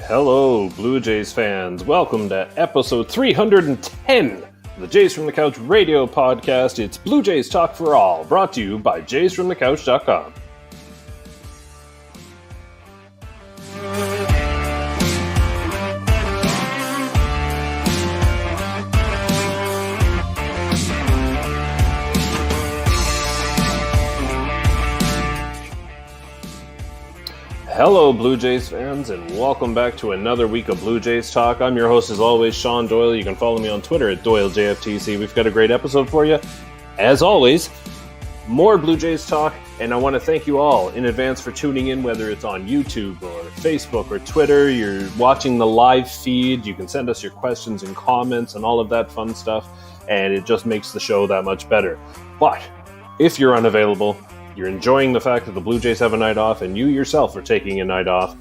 Hello, Blue Jays fans. Welcome to episode 310 of the Jays from the Couch radio podcast. It's Blue Jays Talk for All, brought to you by jaysfromthecouch.com. Hello, Blue Jays fans, and welcome back to another week of Blue Jays Talk. I'm your host, as always, Shaun Doyle. You can follow me on Twitter at Doyle JFtC. We've got a great episode for you. As always, more Blue Jays Talk, and I want to thank you all in advance for tuning in, whether it's on YouTube or Facebook or Twitter. You're watching the live feed. You can send us your questions and comments and all of that fun stuff, and it just makes the show that much better. But if you're unavailable, you're enjoying the fact that the Blue Jays have a night off and you yourself are taking a night off,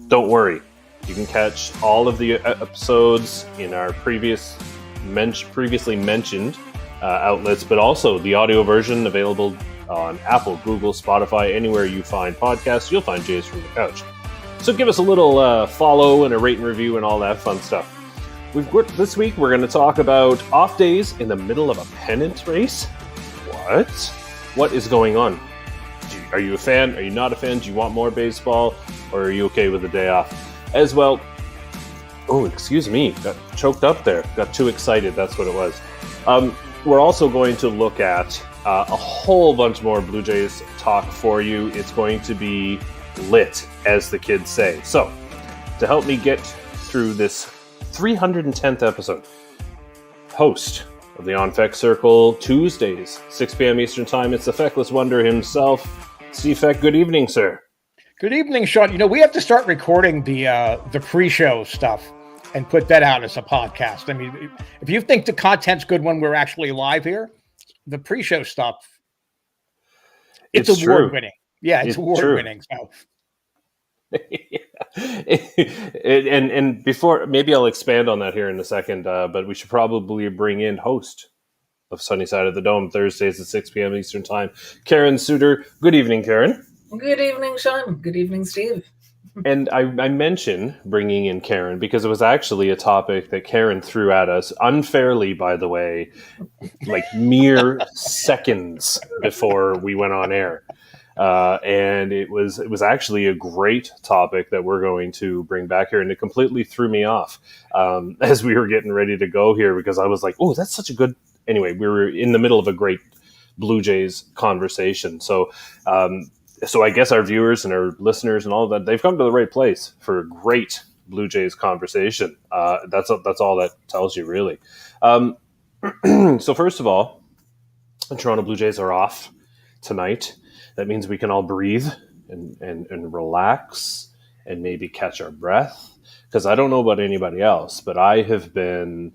don't worry. You can catch all of the episodes in our previously mentioned outlets, but also the audio version available on Apple, Google, Spotify, anywhere you find podcasts, you'll find Jays from the Couch. So give us a little follow and a rate and review and all that fun stuff. This week we're going to talk about off days in the middle of a pennant race. What is going on? Are you a fan? Are you not a fan? Do you want more baseball? Or are you okay with the day off? As well, oh, excuse me, got choked up there. Got too excited, that's what it was. We're also going to look at a whole bunch more Blue Jays talk for you. It's going to be lit, as the kids say. So, to help me get through this 310th episode, host of the On Feck Circle, Tuesdays, 6 p.m. Eastern Time. It's the Feckless Wonder himself, Steve Feck. Good evening, sir. Good evening, Shaun. You know, we have to start recording the pre-show stuff and put that out as a podcast. I mean, if you think the content's good when we're actually live here, the pre-show stuff, it's award-winning. Yeah, it's award-winning. So. and before, maybe I'll expand on that here in a second, but we should probably bring in host of Sunny Side of the Dome, Thursdays at 6 p.m. Eastern Time, Karen Suter. Good evening, Karen. Good evening, Shaun. Good evening, Steve. And I mention bringing in Karen because it was actually a topic that Karen threw at us unfairly, by the way, like mere seconds before we went on air. And it was actually a great topic that we're going to bring back here, and it completely threw me off as we were getting ready to go here because I was like, oh, that's such a good... Anyway, we were in the middle of a great Blue Jays conversation. So I guess our viewers and our listeners and all of that, they've come to the right place for a great Blue Jays conversation. That's all that tells you, really. So first of all, the Toronto Blue Jays are off tonight. That means we can all breathe and relax and maybe catch our breath. Because I don't know about anybody else, but I have been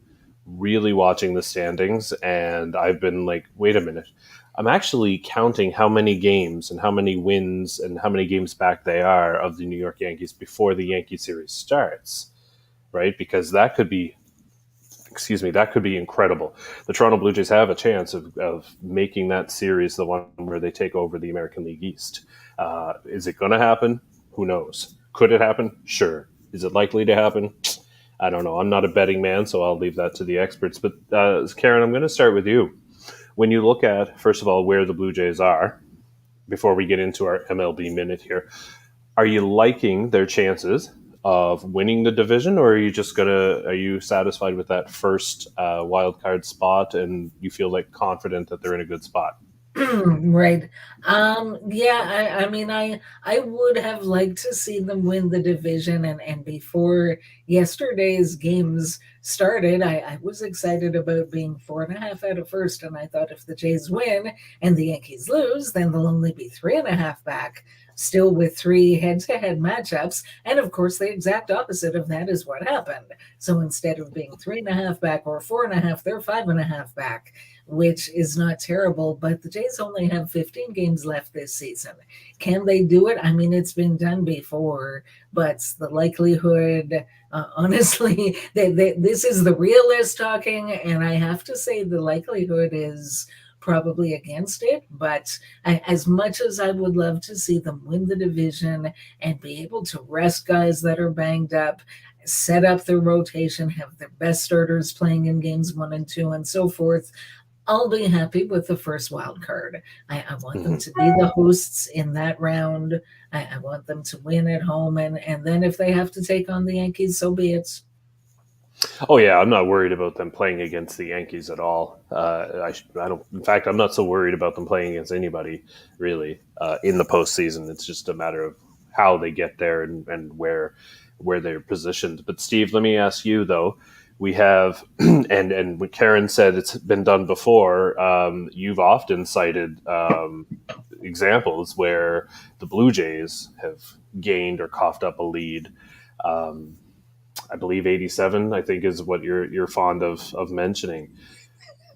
really watching the standings, and I've been like, wait a minute. I'm actually counting how many games and how many wins and how many games back they are of the New York Yankees before the Yankee series starts, right? Because that could be incredible. The Toronto Blue Jays have a chance of making that series the one where they take over the American League East. Is it going to happen? Who knows? Could it happen? Sure. Is it likely to happen? I don't know. I'm not a betting man, so I'll leave that to the experts. But Karen, I'm going to start with you. When you look at, first of all, where the Blue Jays are, before we get into our MLB minute here, are you liking their chances of winning the division, or are you satisfied with that first wild card spot and you feel like confident that they're in a good spot? Right. I mean, I would have liked to see them win the division, and before yesterday's games started, I was excited about being 4.5 out of first, and I thought if the Jays win and the Yankees lose, then they'll only be 3.5 back, still with 3 head-to-head matchups. And of course, the exact opposite of that is what happened. So instead of being 3.5 back or 4.5, they're 5.5 back, which is not terrible, but the Jays only have 15 games left this season. Can they do it? I mean, it's been done before, but the likelihood, honestly, this is the realist talking, and I have to say the likelihood is probably against it. But as much as I would love to see them win the division and be able to rest guys that are banged up, set up their rotation, have their best starters playing in games 1 and 2, and so forth, I'll be happy with the first wild card. I want them to be the hosts in that round. I want them to win at home, and then if they have to take on the Yankees, so be it. Oh yeah, I'm not worried about them playing against the Yankees at all. I don't. In fact, I'm not so worried about them playing against anybody really in the postseason. It's just a matter of how they get there and where they're positioned. But Steve, let me ask you though. We have, and what Karen said, it's been done before. You've often cited examples where the Blue Jays have gained or coughed up a lead. I believe 87, I think, is what you're fond of mentioning,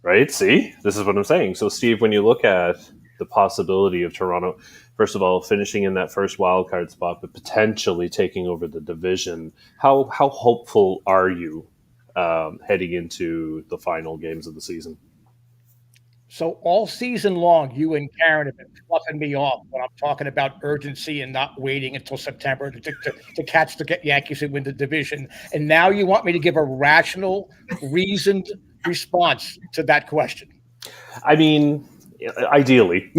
right? See, this is what I'm saying. So, Steve, when you look at the possibility of Toronto, first of all, finishing in that first wild card spot, but potentially taking over the division, how hopeful are you heading into the final games of the season? So all season long, you and Karen have been fluffing me off when I'm talking about urgency and not waiting until September to catch the Yankees and win the division. And now you want me to give a rational, reasoned response to that question. I mean, ideally.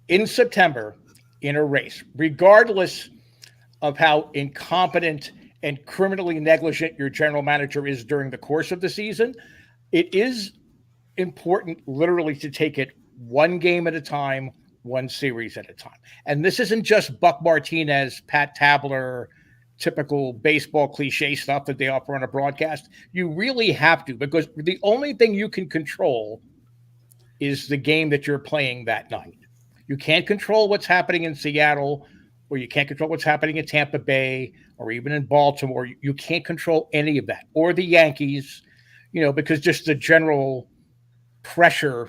In September, in a race, regardless of how incompetent and criminally negligent your general manager is during the course of the season, it is important literally to take it one game at a time, one series at a time. And this isn't just Buck Martinez, Pat Tabler, typical baseball cliche stuff that they offer on a broadcast. You really have to, because the only thing you can control is the game that you're playing that night. You can't control what's happening in Seattle, or you can't control what's happening in Tampa Bay, or even in Baltimore. You can't control any of that. Or the Yankees, because just the general pressure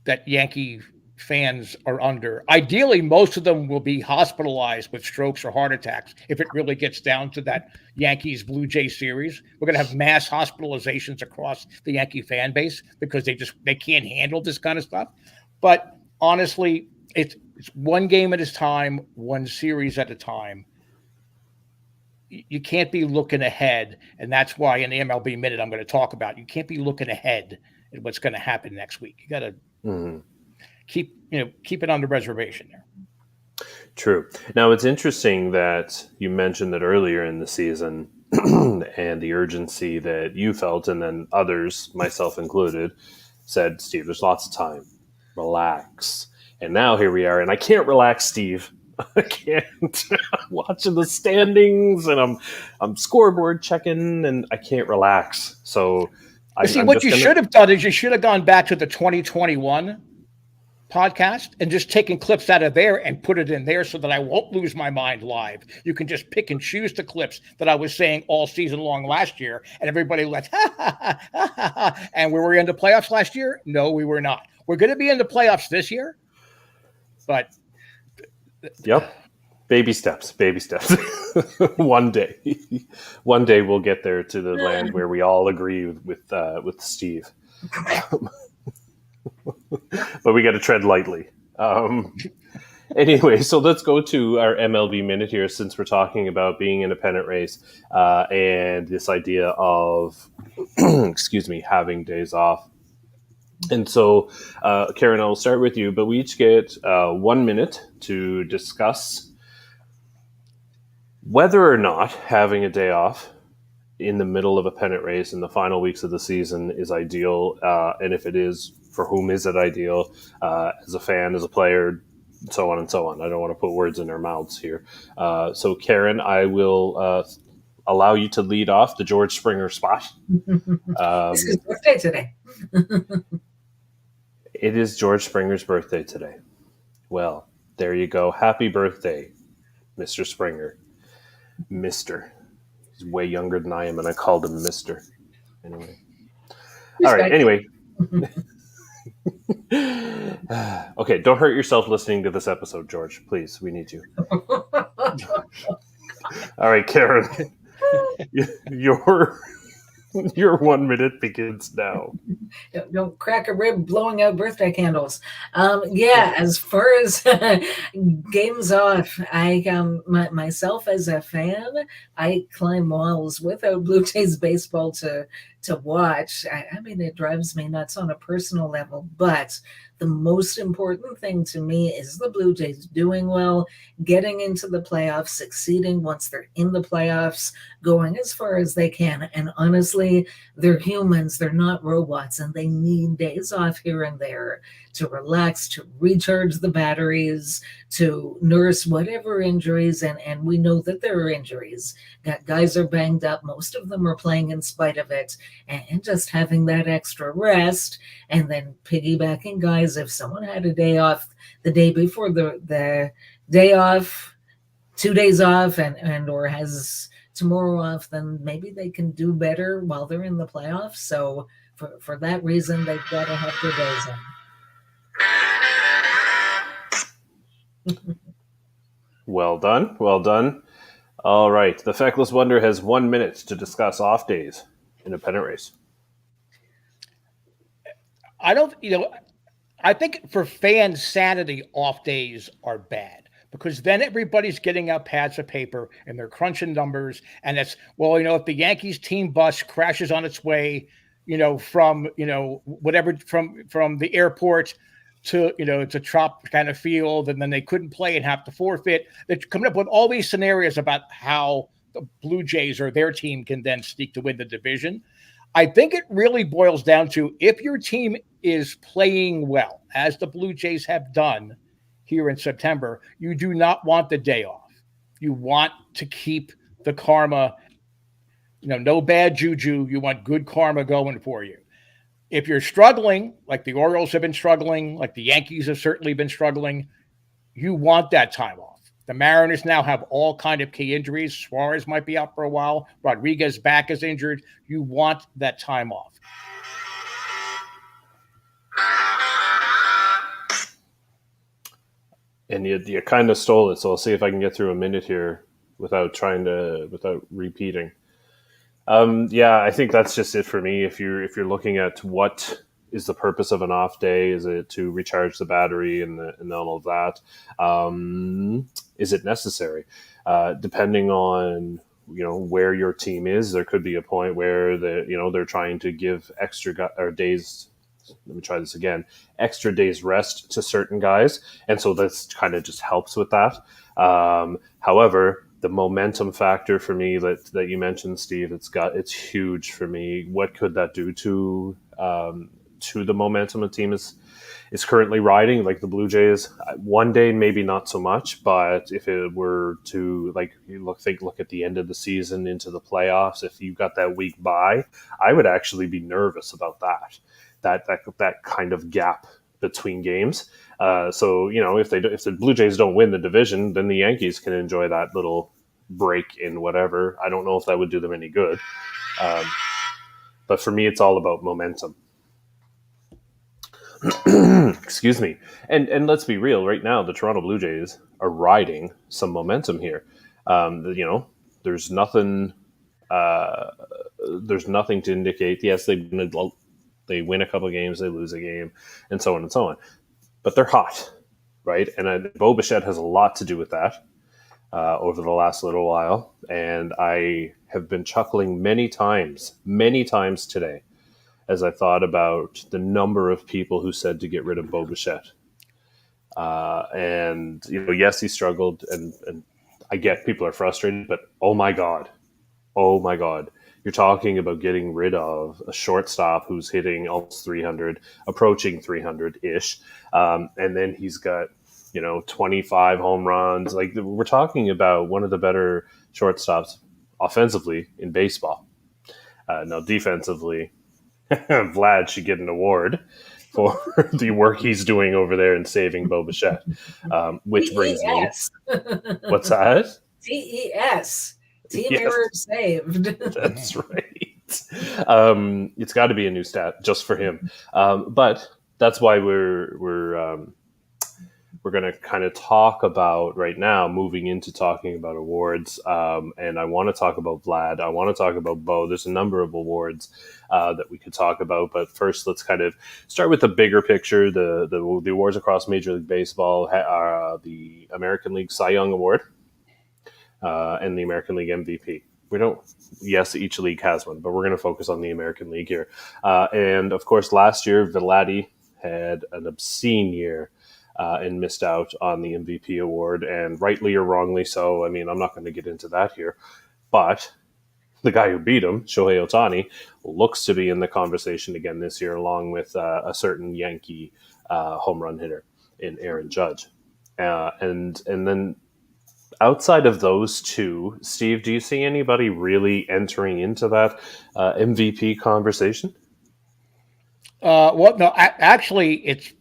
that Yankee fans are under. Ideally, most of them will be hospitalized with strokes or heart attacks if it really gets down to that Yankees-Blue Jay series. We're going to have mass hospitalizations across the Yankee fan base because they can't handle this kind of stuff. But honestly, it's one game at a time, one series at a time. You can't be looking ahead, and that's why in the MLB Minute I'm going to talk about, you can't be looking ahead at what's going to happen next week. You got to keep it on the reservation there. True. Now, it's interesting that you mentioned that earlier in the season and the urgency that you felt, and then others, myself included, said, Steve, there's lots of time. Relax. And now here we are, and I can't relax, Steve. I can't. I'm watching the standings, and I'm scoreboard checking, and I can't relax. So, what you should have done is you should have gone back to the 2021 podcast and just taken clips out of there and put it in there so that I won't lose my mind live. You can just pick and choose the clips that I was saying all season long last year, and everybody went, ha, ha, ha, ha, ha, ha. And were we in the playoffs last year? No, we were not. We're going to be in the playoffs this year, but yep. Baby steps. One day we'll get there to the land where we all agree with Steve. But we got to tread lightly. Anyway, so let's go to our MLB Minute here, since we're talking about being in a pennant race and this idea of, having days off. And so, Karen, I'll start with you, but we each get 1 minute to discuss whether or not having a day off in the middle of a pennant race in the final weeks of the season is ideal. And if it is, for whom is it ideal? As a fan, as a player, so on and so on. I don't want to put words in their mouths here. So, Karen, I will allow you to lead off the George Springer spot. It's his birthday today. It is George Springer's birthday today. Well, there you go. Happy birthday, Mr. Springer. Mr. He's way younger than I am, and I called him Mr. Anyway. All right, anyway. Okay, don't hurt yourself listening to this episode, George. Please, we need you. All right, Karen. Your Your 1 minute begins now. Don't crack a rib blowing out birthday candles. Yeah, as far as games off, myself as a fan, I climb walls without Blue Jays baseball to watch. I mean, it drives me nuts on a personal level, but the most important thing to me is the Blue Jays doing well, getting into the playoffs, succeeding once they're in the playoffs, going as far as they can. And honestly, they're humans, they're not robots, and they need days off here and there to relax, to recharge the batteries, to nurse whatever injuries. And we know that there are injuries. Guys are banged up. Most of them are playing in spite of it. And just having that extra rest and then piggybacking guys. If someone had a day off the day before the day off, 2 days off, and or has tomorrow off, then maybe they can do better while they're in the playoffs. So for that reason, they've got to have their days in. Well done. Well done. All right. The Feckless Wonder has 1 minute to discuss off days in a pennant race. I think for fan sanity, off days are bad because then everybody's getting out pads of paper and they're crunching numbers. And it's, if the Yankees team bus crashes on its way, from, whatever, from the airport to Tropicana Field, and then they couldn't play and have to forfeit. They're coming up with all these scenarios about how the Blue Jays or their team can then sneak to win the division. I think it really boils down to if your team is playing well, as the Blue Jays have done here in September, you do not want the day off. You want to keep the karma, no bad juju. You want good karma going for you. If you're struggling, like the Orioles have been struggling, like the Yankees have certainly been struggling, you want that time off. The Mariners now have all kind of key injuries. Suarez might be out for a while. Rodriguez back is injured. You want that time off. And you kind of stole it, so I'll see if I can get through a minute here without repeating. I think that's just it for me. If you're looking at what is the purpose of an off day, is it to recharge the battery and all of that? Is it necessary? Depending on where your team is, there could be a point where they're trying to give extra days. Let me try this again. Extra days rest to certain guys, and so this kind of just helps with that. However, the momentum factor for me that you mentioned, Steve, it's huge for me. What could that do to the momentum a team is currently riding? Like the Blue Jays, one day maybe not so much, but if it were to look at the end of the season into the playoffs, if you got that week bye, I would actually be nervous about that kind of gap between games. So if the Blue Jays don't win the division, then the Yankees can enjoy that little break in whatever. I don't know if that would do them any good. But for me, it's all about momentum. Excuse me. And let's be real. Right now, the Toronto Blue Jays are riding some momentum here. There's nothing. There's nothing to indicate. Yes, they win a couple of games, they lose a game, and so on and so on. But they're hot, right? And Bo Bichette has a lot to do with that over the last little while. And I have been chuckling many times today as I thought about the number of people who said to get rid of Bo Bichette. And yes, he struggled, and I get people are frustrated, but oh my God. You're talking about getting rid of a shortstop who's hitting almost 300, approaching 300-ish. And then he's got, 25 home runs. Like, we're talking about one of the better shortstops offensively in baseball. Now, defensively, Vlad should get an award for the work he's doing over there and saving Bo Bichette. Which brings me... What's that? TES. Team error saved. That's right. It's got to be a new stat just for him. But that's why we're we're going to kind of talk about right now, moving into talking about awards. And I want to talk about Vlad. I want to talk about Bo. There's a number of awards that we could talk about. But first, let's kind of start with the bigger picture. The awards across Major League Baseball are the American League Cy Young Award and the American League MVP. We don't. Yes, each league has one, but we're going to focus on the American League here. And of course, last year, Vladi had an obscene year and missed out on the MVP award, and rightly or wrongly so. I mean, I'm not going to get into that here, but the guy who beat him, Shohei Ohtani, looks to be in the conversation again this year, along with a certain Yankee home run hitter in Aaron Judge, and then. Outside of those two, Steve, do you see anybody really entering into that MVP conversation? Well, no, actually, it's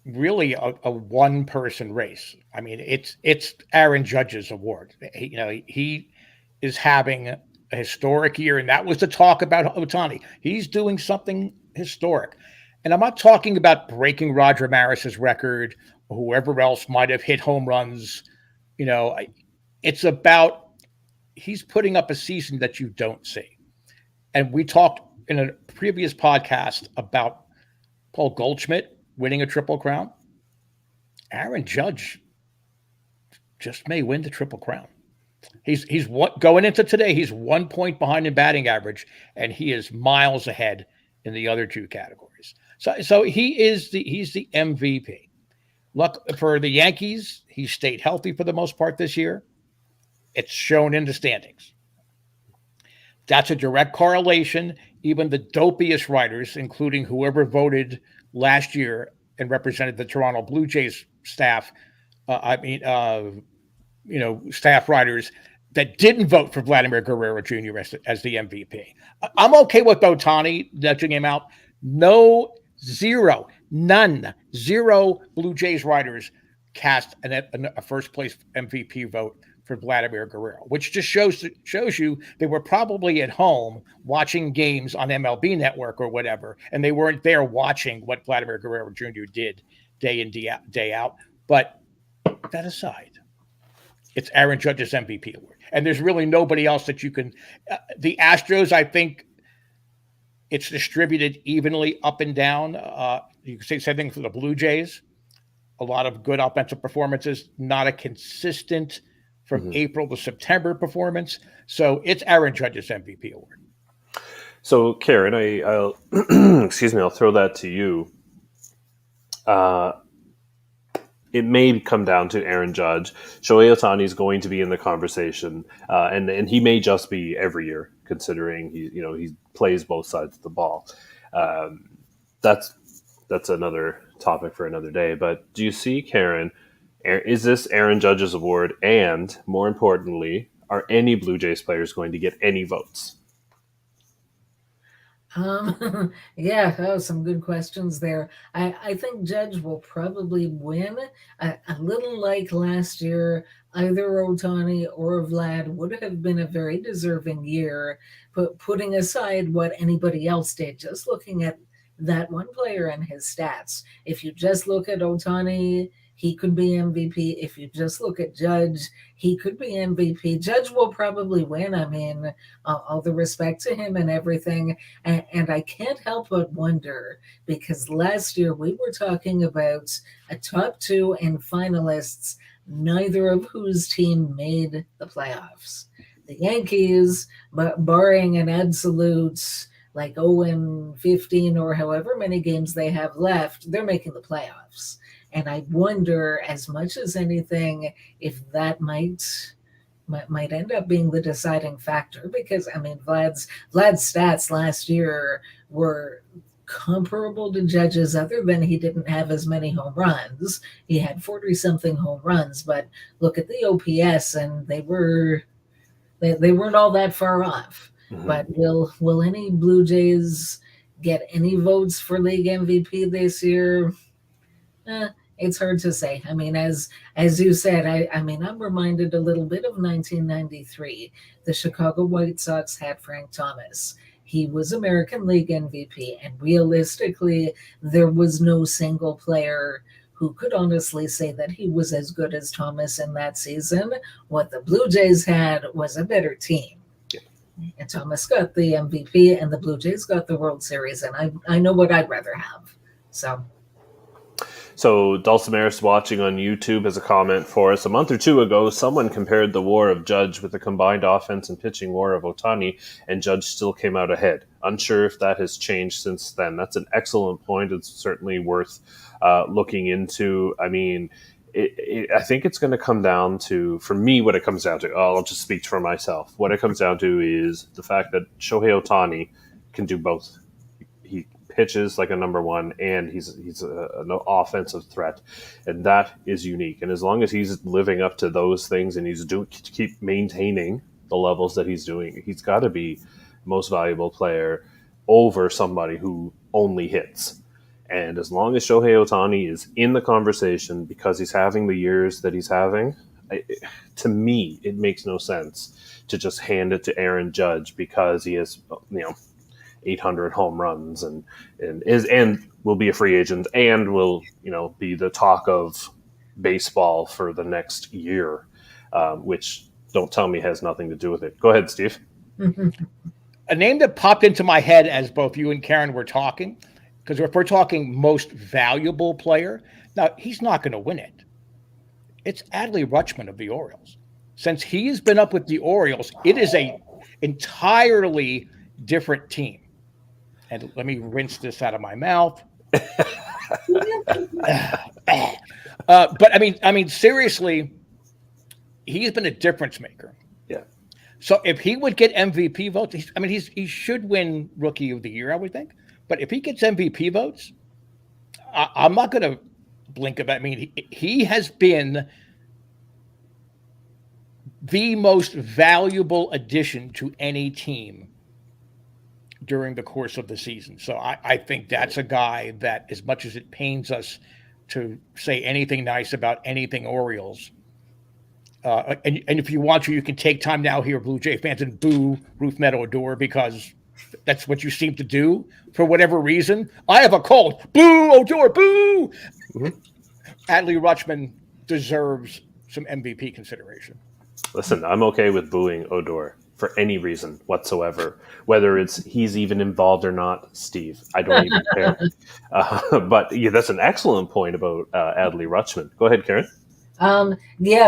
really a one-person race. I mean, it's Aaron Judge's award. He is having a historic year, and that was the talk about Ohtani. He's doing something historic. And I'm not talking about breaking Roger Maris's record or whoever else might have hit home runs. It's about he's putting up a season that you don't see. And we talked in a previous podcast about Paul Goldschmidt winning a Triple Crown. Aaron Judge just may win the Triple Crown. He's what going into today, he's 1 point behind in batting average, and he is miles ahead in the other two categories. So he's the MVP. Look, for the Yankees, he stayed healthy for the most part this year. It's shown in the standings. That's a direct correlation. Even the dopiest writers, including whoever voted last year and represented the Toronto Blue Jays staff, staff writers that didn't vote for Vladimir Guerrero Jr. as the MVP. I'm okay with Ohtani nudging him out. Zero Blue Jays writers cast a first place MVP vote for Vladimir Guerrero, which just shows you they were probably at home watching games on MLB Network or whatever, and they weren't there watching what Vladimir Guerrero Jr. did day in, day out. But that aside, it's Aaron Judge's MVP award. And there's really nobody else that you can the Astros, I think, it's distributed evenly up and down. You can say the same thing for the Blue Jays. A lot of good offensive performances, not a consistent from April to September performance. So it's Aaron Judge's MVP award. So, Karen, I'll excuse me, I'll throw that to you. It may come down to Aaron Judge. Shohei Ohtani is going to be in the conversation, and he may just be every year, considering he plays both sides of the ball. That's another topic for another day. But do you see, Karen, is this Aaron Judge's award? And more importantly, are any Blue Jays players going to get any votes? Yeah, that was some good questions there. I think Judge will probably win. A little like last year, either Ohtani or Vlad would have been a very deserving year, but putting aside what anybody else did, just looking at that one player and his stats. If you just look at Ohtani, he could be MVP. If you just look at Judge, he could be MVP. Judge will probably win. I mean, all the respect to him and everything. And I can't help but wonder, because last year we were talking about a top two and finalists, neither of whose team made the playoffs. The Yankees, but barring an absolute like 0-15 or however many games they have left, they're making the playoffs. And I wonder, as much as anything, if that might end up being the deciding factor. Because I mean, Vlad's stats last year were comparable to Judge's, other than he didn't have as many home runs. He had 40-something home runs, but look at the OPS, and they weren't all that far off. Mm-hmm. But will any Blue Jays get any votes for league MVP this year? It's hard to say. I mean, as you said, I mean, I'm reminded a little bit of 1993. The Chicago White Sox had Frank Thomas. He was American League MVP, and realistically, there was no single player who could honestly say that he was as good as Thomas in that season. What the Blue Jays had was a better team. And Thomas got the MVP, and the Blue Jays got the World Series, and I know what I'd rather have. So Dulcimeris watching on YouTube has a comment for us. A month or two ago, someone compared the WAR of Judge with the combined offense and pitching WAR of Ohtani, and Judge still came out ahead. Unsure if that has changed since then. That's an excellent point. It's certainly worth looking into. I mean, I think it's going to come down to, for me, what it comes down to, I'll just speak for myself. What it comes down to is the fact that Shohei Ohtani can do both. He pitches like a number one, and he's an offensive threat, and that is unique. And as long as he's living up to those things, and he's keep maintaining the levels that he's doing, he's got to be most valuable player over somebody who only hits. And as long as Shohei Ohtani is in the conversation because he's having the years that he's having, to me, it makes no sense to just hand it to Aaron Judge because he has, 800 home runs and will be a free agent and will, be the talk of baseball for the next year, which don't tell me has nothing to do with it. Go ahead, Steve. A name that popped into my head as both you and Karen were talking, because if we're talking most valuable player, now he's not going to win it. It's Adley Rutschman of the Orioles. Since he has been up with the Orioles, it is a entirely different team. And let me rinse this out of my mouth. But I mean, seriously, he's been a difference maker. Yeah. So if he would get MVP votes, he should win Rookie of the Year, I would think. But if he gets MVP votes, I'm not going to blink about it. I mean, he has been the most valuable addition to any team during the course of the season. So I think that's a guy that, as much as it pains us to say anything nice about anything Orioles, and if you want to, you can take time now here, Blue Jay fans, and boo Rougned Odor because that's what you seem to do for whatever reason. I have a cold. Boo Odor, boo! Mm-hmm. Adley Rutschman deserves some MVP consideration. Listen, I'm okay with booing Odor for any reason whatsoever, whether it's he's even involved or not, Steve. I don't even care. But yeah, that's an excellent point about Adley Rutschman. Go ahead, Karen.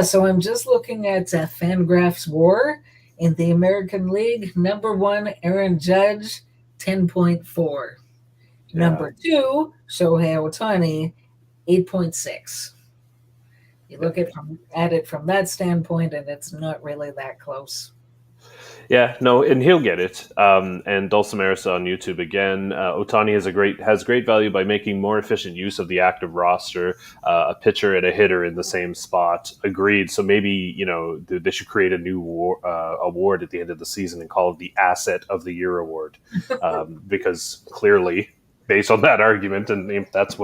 So I'm just looking at Fangraphs WAR in the American League. Number 1, Aaron Judge, 10.4. Yeah. Number 2, Shohei Ohtani, 8.6. You look at it from that standpoint, and it's not really that close. Yeah, no, and he'll get it. And Dulcimeris on YouTube again. Ohtani has great value by making more efficient use of the active roster, a pitcher and a hitter in the same spot. Agreed. So maybe they should create a new award at the end of the season and call it the Asset of the Year award, because clearly, based on that argument, and that's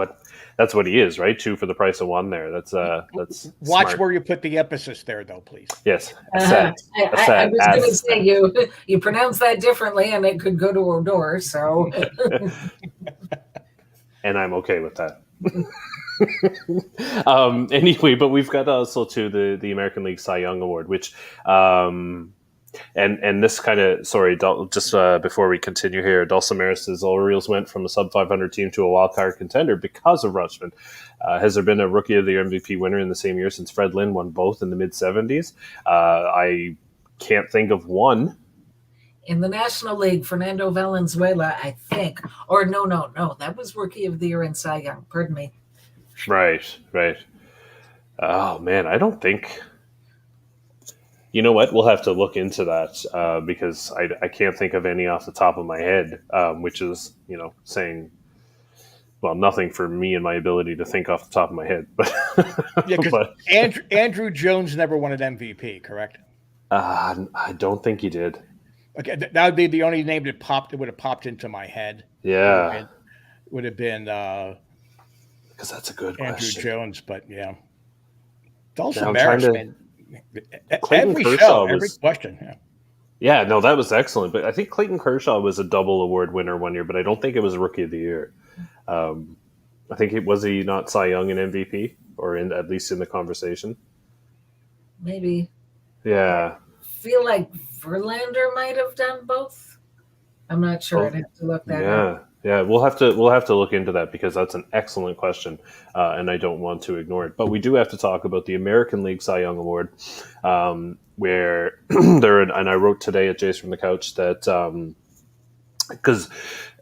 what he is, right? 2 for the price of 1 there. That's watch smart. Where you put the emphasis there, though, please. Yes. I was going to say you pronounce that differently, and it could go to Odor. So, and I'm okay with that. Anyway, but we've got also to the American League Cy Young Award, which. And this kind of, just before we continue here, Dulcimeris says Orioles went from a sub-500 team to a wild-card contender because of Rutschman. Has there been a Rookie of the Year MVP winner in the same year since Fred Lynn won both in the mid-'70s? I can't think of one. In the National League, Fernando Valenzuela, I think. Or no. That was Rookie of the Year in Cy Young. Pardon me. Right. Oh, man, I don't think... You know what? We'll have to look into that because I can't think of any off the top of my head, which is, saying, well, nothing for me and my ability to think off the top of my head. But yeah, because Andrew Jones never won an MVP, correct? I don't think he did. Okay, that would be the only name that would have popped into my head. Yeah, would have been because that's a good Andrew question. Jones, but yeah, it's also embarrassment. Clayton every Kershaw every question. Yeah, no, that was excellent. But I think Clayton Kershaw was a double award winner one year, but I don't think it was Rookie of the Year. I think was he not Cy Young and MVP, or at least in the conversation? Maybe. Yeah. Feel like Verlander might have done both. I'm not sure. Oh, I'd have to look that up. yeah. Yeah, we'll have to look into that because that's an excellent question, and I don't want to ignore it. But we do have to talk about the American League Cy Young Award, where and I wrote today at Jace from the Couch that because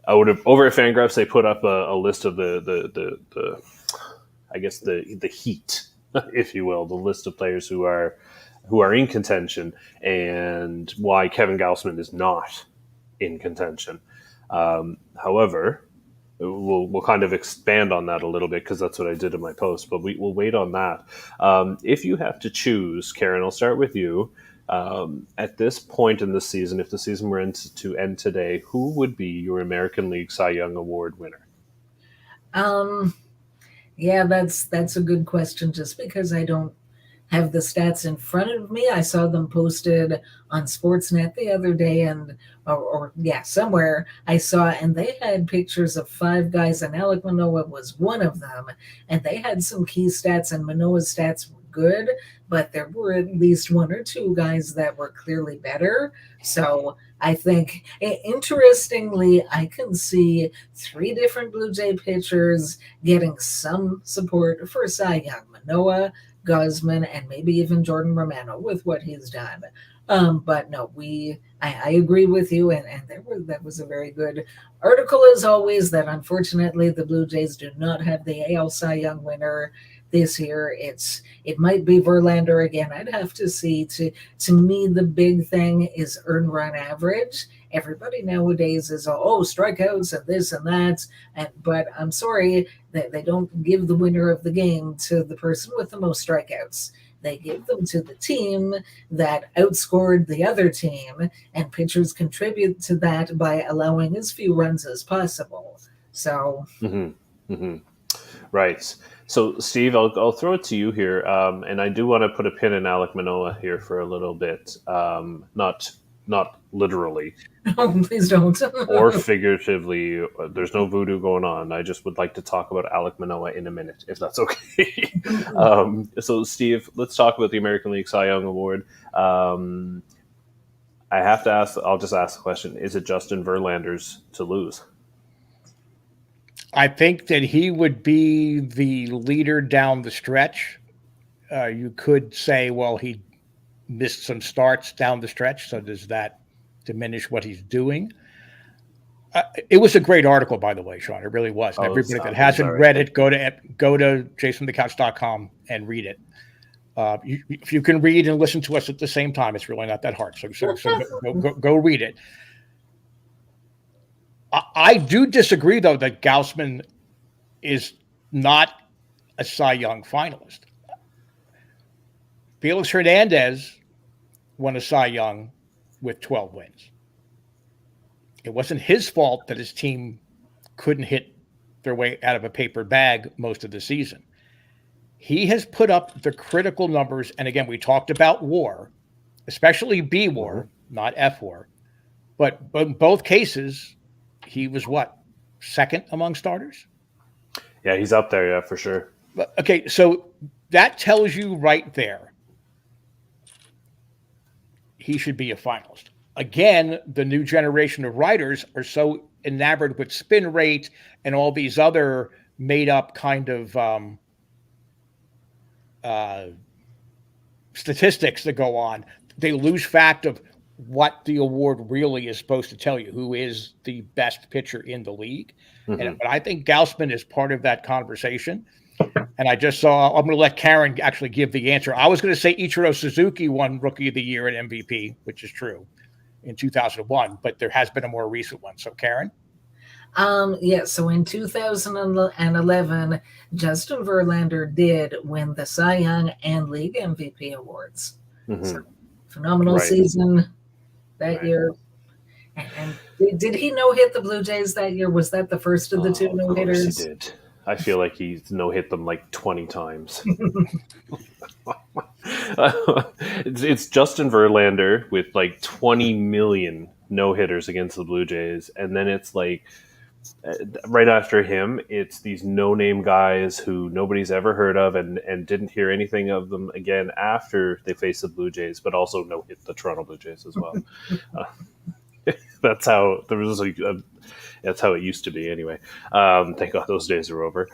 I would have over at Fangraphs they put up a list of the I guess the heat, if you will, the list of players who are in contention and why Kevin Gausman is not in contention. However, we'll kind of expand on that a little bit because that's what I did in my post, but we'll wait on that. If you have to choose, Karen, I'll start with you. At this point in the season, if the season were to end today, who would be your American League Cy Young Award winner? Yeah, that's a good question. Just because I don't have the stats in front of me, I saw them posted on Sportsnet the other day, and or yeah, somewhere I saw, and they had pictures of 5 guys, and Alek Manoah was one of them, and they had some key stats, and Manoah's stats were good, but there were at least 1 or 2 guys that were clearly better. So I think, interestingly, I can see 3 different Blue Jay pitchers getting some support for Cy Young: Manoah, Gausman, and maybe even Jordan Romano with what he's done. But no, I agree with you, and that was a very good article as always. That unfortunately the Blue Jays do not have the AL Cy Young winner this year. It might be Verlander again. I'd have to see. To me, the big thing is earned run average. Everybody nowadays is strikeouts and this and that, but I'm sorry that they don't give the winner of the game to the person with the most strikeouts. They give them to the team that outscored the other team, and pitchers contribute to that by allowing as few runs as possible. So, Right. So, Steve, I'll throw it to you here, and I do want to put a pin in Alek Manoah here for a little bit, not literally. No, please don't. Or figuratively. There's no voodoo going on. I just would like to talk about Alek Manoah in a minute, if that's okay. So, Steve, let's talk about the American League Cy Young Award. I have to ask, I'll just ask the question, is it Justin Verlander's to lose? I think that he would be the leader down the stretch. You could say, well, he missed some starts down the stretch, so does that diminish what he's doing? It was a great article, by the way, Shaun. It really was. And everybody that hasn't read it, go to jasonthecouch.com and read it. If you can read and listen to us at the same time, it's really not that hard. So go read it. I do disagree, though, that Gausman is not a Cy Young finalist. Felix Hernandez won a Cy Young with 12 wins. It wasn't his fault that his team couldn't hit their way out of a paper bag most of the season. He has put up the critical numbers, and again, we talked about WAR, especially B WAR, not F WAR, but in both cases, he was what, second among starters? Yeah, he's up there, yeah, for sure. Okay, so that tells you right there he should be a finalist. Again, the new generation of writers are so enamored with spin rate and all these other made-up kind of statistics that go on. They lose fact of what the award really is supposed to tell you, who is the best pitcher in the league. But I think Gausman is part of that conversation. And I just saw, I'm going to let Karen actually give the answer. I was going to say Ichiro Suzuki won Rookie of the Year and MVP, which is true, in 2001, but there has been a more recent one. So, Karen? So in 2011, Justin Verlander did win the Cy Young and League MVP awards. So, phenomenal season that year. And did he no-hit the Blue Jays that year? Was that the first of the 2 no-hitters? Of course he did. I feel like he's no-hit them like 20 times. It's Justin Verlander with like 20 million no-hitters against the Blue Jays, and then it's like right after him, it's these no-name guys who nobody's ever heard of and didn't hear anything of them again after they faced the Blue Jays, but also no hit the Toronto Blue Jays as well. That's how there was that's how it used to be anyway. Thank God those days are over.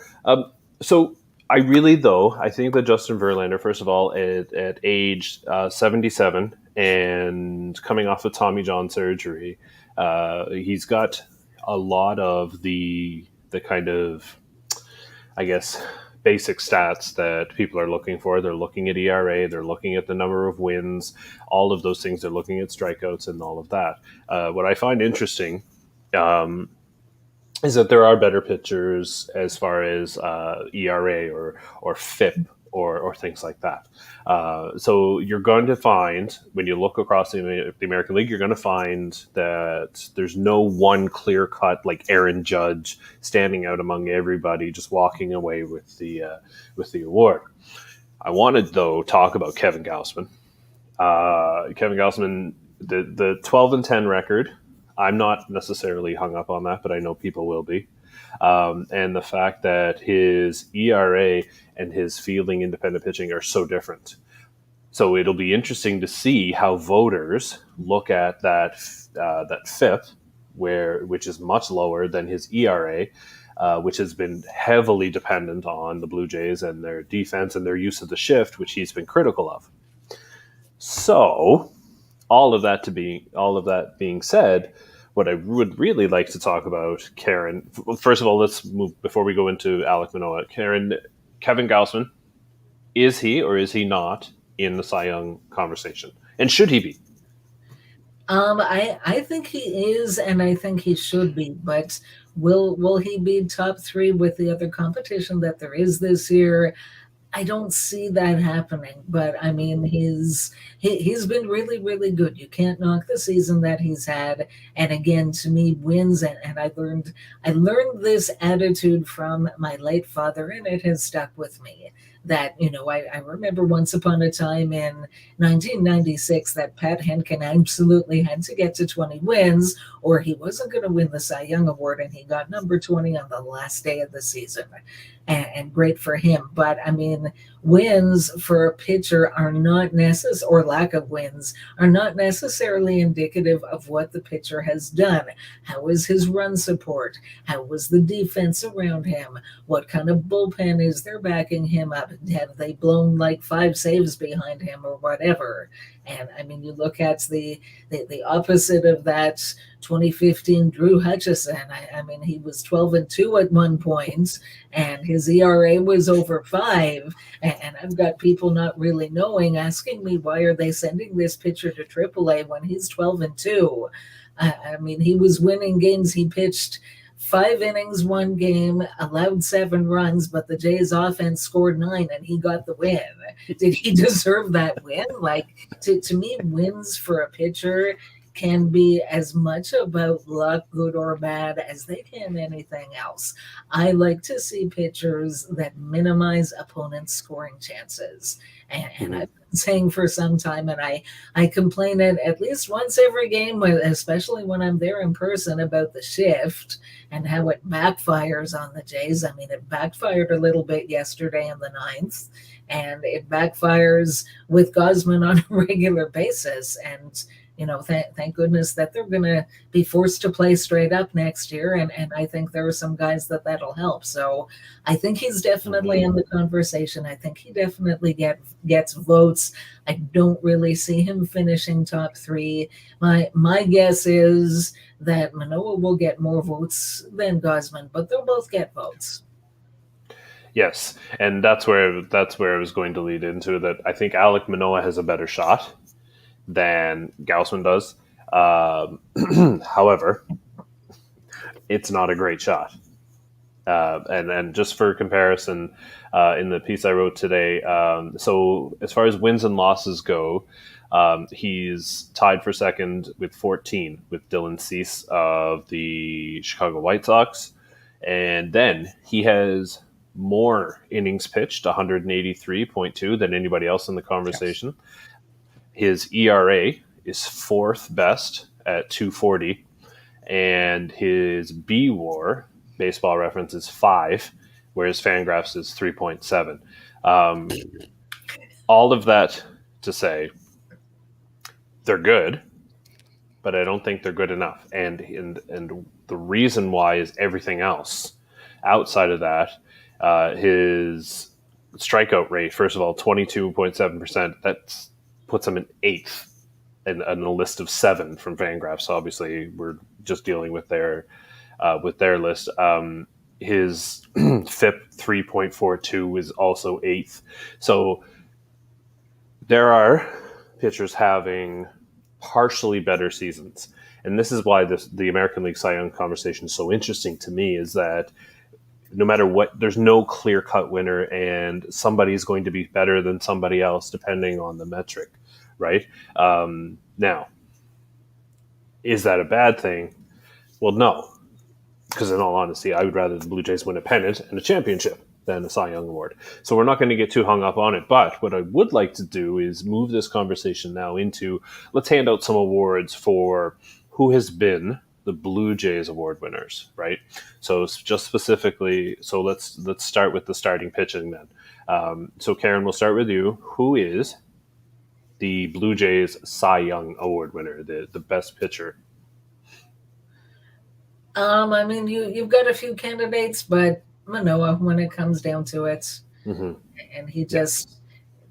So I think that Justin Verlander, first of all, at age 77 and coming off of Tommy John surgery, he's got a lot of the kind of, I guess, basic stats that people are looking for. They're looking at ERA, they're looking at the number of wins, all of those things. They're looking at strikeouts and all of that. What I find interesting is that there are better pitchers as far as ERA or FIP or things like that. So you're going to find, when you look across the American League, you're going to find that there's no one clear cut like Aaron Judge standing out among everybody, just walking away with the award. I wanted, though, talk about Kevin Gausman. Kevin Gausman, the 12-10 record. I'm not necessarily hung up on that, but I know people will be. And the fact that his ERA and his fielding independent pitching are so different. So it'll be interesting to see how voters look at that FIP, which is much lower than his ERA, which has been heavily dependent on the Blue Jays and their defense and their use of the shift, which he's been critical of. So all of that being said, what I would really like to talk about, Karen, first of all, let's move before we go into Alek Manoah. Karen, Kevin Gausman, is he or is he not in the Cy Young conversation? And should he be? I think he is, and I think he should be. But will he be top three with the other competition that there is this year? I don't see that happening, but I mean, he's been really, really good. You can't knock the season that he's had. And again, to me, wins. And I learned this attitude from my late father, and it has stuck with me. That, I remember once upon a time in 1996 that Pat Henkin absolutely had to get to 20 wins or he wasn't going to win the Cy Young Award, and he got number 20 on the last day of the season. And great for him. But I mean, wins for a pitcher are not necessary, or lack of wins are not necessarily indicative of what the pitcher has done. How is his run support? How was the defense around him? What kind of bullpen is there backing him up? Have they blown like 5 saves behind him or whatever? And I mean, you look at the opposite of that 2015 Drew Hutchison. I mean, he was 12-2 at one point, and his ERA was over 5. And I've got people not really knowing asking me, why are they sending this pitcher to AAA when he's 12-2? I mean, he was winning games. He pitched 5 innings, 1 game, allowed 7 runs, but the Jays offense scored 9 and he got the win. Did he deserve that win? Like, to me, wins for a pitcher can be as much about luck, good or bad, as they can anything else. I like to see pitchers that minimize opponents' scoring chances. And I've been saying for some time, and I complain at least once every game, especially when I'm there in person, about the shift and how it backfires on the Jays. I mean, it backfired a little bit yesterday in the 9th, and it backfires with Gausman on a regular basis. And thank goodness that they're going to be forced to play straight up next year. And I think there are some guys that'll help. So I think he's definitely in the conversation. I think he definitely gets votes. I don't really see him finishing top 3. My guess is that Manoah will get more votes than Gausman, but they'll both get votes. Yes, and that's where I was going to lead into that. I think Alek Manoah has a better shot than Gausman does. However, it's not a great shot. And just for comparison, in the piece I wrote today, so as far as wins and losses go, he's tied for second with 14 with Dylan Cease of the Chicago White Sox. And then he has more innings pitched, 183.2, than anybody else in the conversation. Yes. His ERA is 4th best at 2.40, and his B WAR, Baseball Reference, is 5, whereas Fangraphs is 3.7. All of that to say, they're good, but I don't think they're good enough. And the reason why is everything else outside of that. His strikeout rate, first of all, 22.7%. That puts him in 8th in a list of 7 from Fangraphs. So obviously, we're just dealing with their list. His FIP 3.42 is also 8th. So there are pitchers having partially better seasons. And this is why the American League Cy Young conversation is so interesting to me, is that no matter what, there's no clear-cut winner, and somebody's going to be better than somebody else depending on the metric, right? Now, is that a bad thing? Well, no. Because in all honesty, I would rather the Blue Jays win a pennant and a championship than a Cy Young Award. So we're not going to get too hung up on it. But what I would like to do is move this conversation now into, let's hand out some awards for who has been the Blue Jays award winners, right? So just specifically, so let's start with the starting pitching then. So Karen, we'll start with you. Who is the Blue Jays Cy Young Award winner, the best pitcher? I mean, you've got a few candidates, but Manoah, when it comes down to it, and he just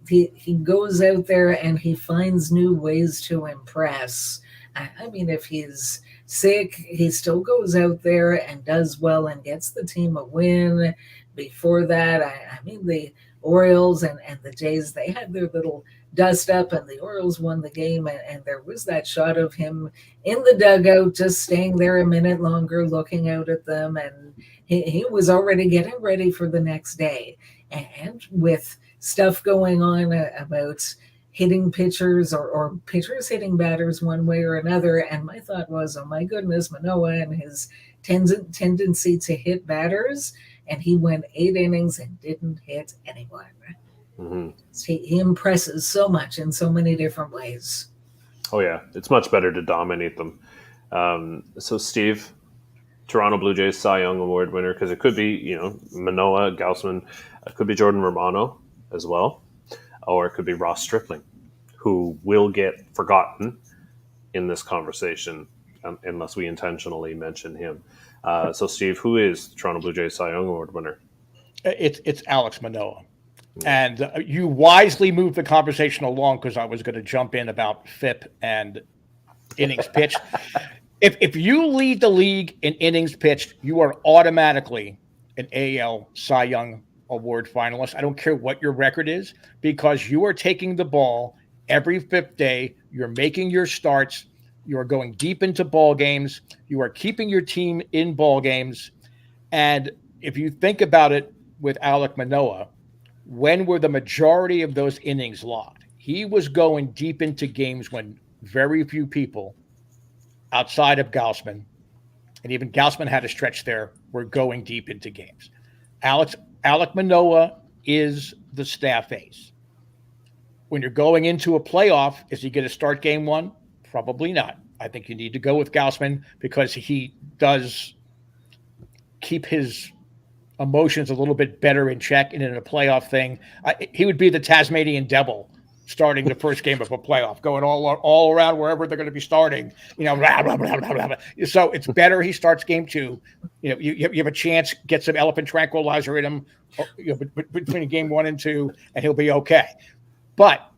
he goes out there and he finds new ways to impress. I mean, if he's sick, he still goes out there and does well and gets the team a win. Before that, I mean, the Orioles and the Jays, they had their little dust up, and the Orioles won the game, and there was that shot of him in the dugout just staying there a minute longer looking out at them, and he was already getting ready for the next day. And with stuff going on about hitting pitchers or pitchers hitting batters one way or another, and my thought was, oh my goodness, Manoah and his tendency to hit batters, and he went 8 innings and didn't hit anyone. He impresses so much in so many different ways. Oh yeah, it's much better to dominate them. So Steve, Toronto Blue Jays Cy Young Award winner, because it could be Manoah, Gaussman, it could be Jordan Romano as well, or it could be Ross Stripling, who will get forgotten in this conversation unless we intentionally mention him. So Steve, who is the Toronto Blue Jays Cy Young Award winner? It's Alex Manoah. And you wisely moved the conversation along, because I was going to jump in about FIP and innings pitched. If you lead the league in innings pitched, you are automatically an AL Cy Young Award finalist. I don't care what your record is, because you are taking the ball every 5th day. You're making your starts. You are going deep into ball games. You are keeping your team in ball games. And if you think about it with Alek Manoah, when were the majority of those innings locked? He was going deep into games when very few people outside of Gaussman, and even Gaussman had a stretch there, were going deep into games. Alek Manoah is the staff ace. When you're going into a playoff, is he going to start game 1? Probably not. I think you need to go with Gaussman, because he does keep his emotions a little bit better in check, and in a playoff thing, he would be the Tasmanian devil starting the first game of a playoff, going all around wherever they're going to be starting, blah, blah, blah, blah, blah. So it's better he starts game 2. You have a chance, get some elephant tranquilizer in him between game 1 and 2, and he'll be okay. But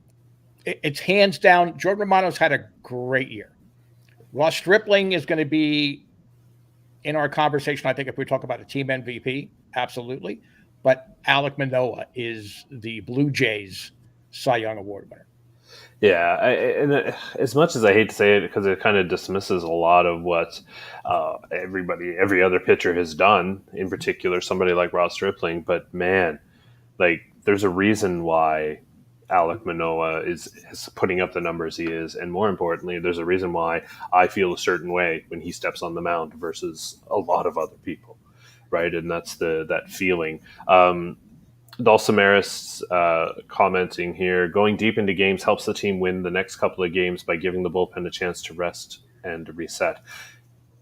it's hands down, Jordan Romano's had a great year. Ross Stripling is going to be in our conversation, I think, if we talk about a team MVP, absolutely. But Alek Manoah is the Blue Jays Cy Young Award winner. Yeah, and as much as I hate to say it, because it kind of dismisses a lot of what every other pitcher has done, in particular somebody like Ross Stripling, but man, there's a reason why Alek Manoah is putting up the numbers he is, and more importantly, there's a reason why I feel a certain way when he steps on the mound versus a lot of other people, right? And that's that feeling. Dulcimeris commenting here, going deep into games helps the team win the next couple of games by giving the bullpen a chance to rest and reset.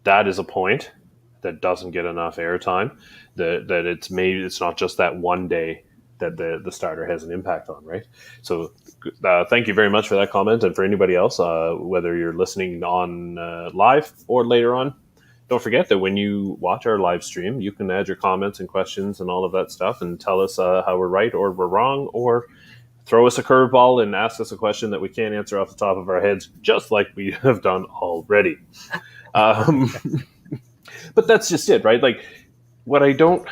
that is a point that doesn't get enough airtime. That it's not just that one day that the starter has an impact on, right? So thank you very much for that comment. And for anybody else, whether you're listening on live or later on, don't forget that when you watch our live stream, you can add your comments and questions and all of that stuff and tell us how we're right or we're wrong, or throw us a curveball and ask us a question that we can't answer off the top of our heads, just like we have done already. But that's just it, right? Like, what I don't,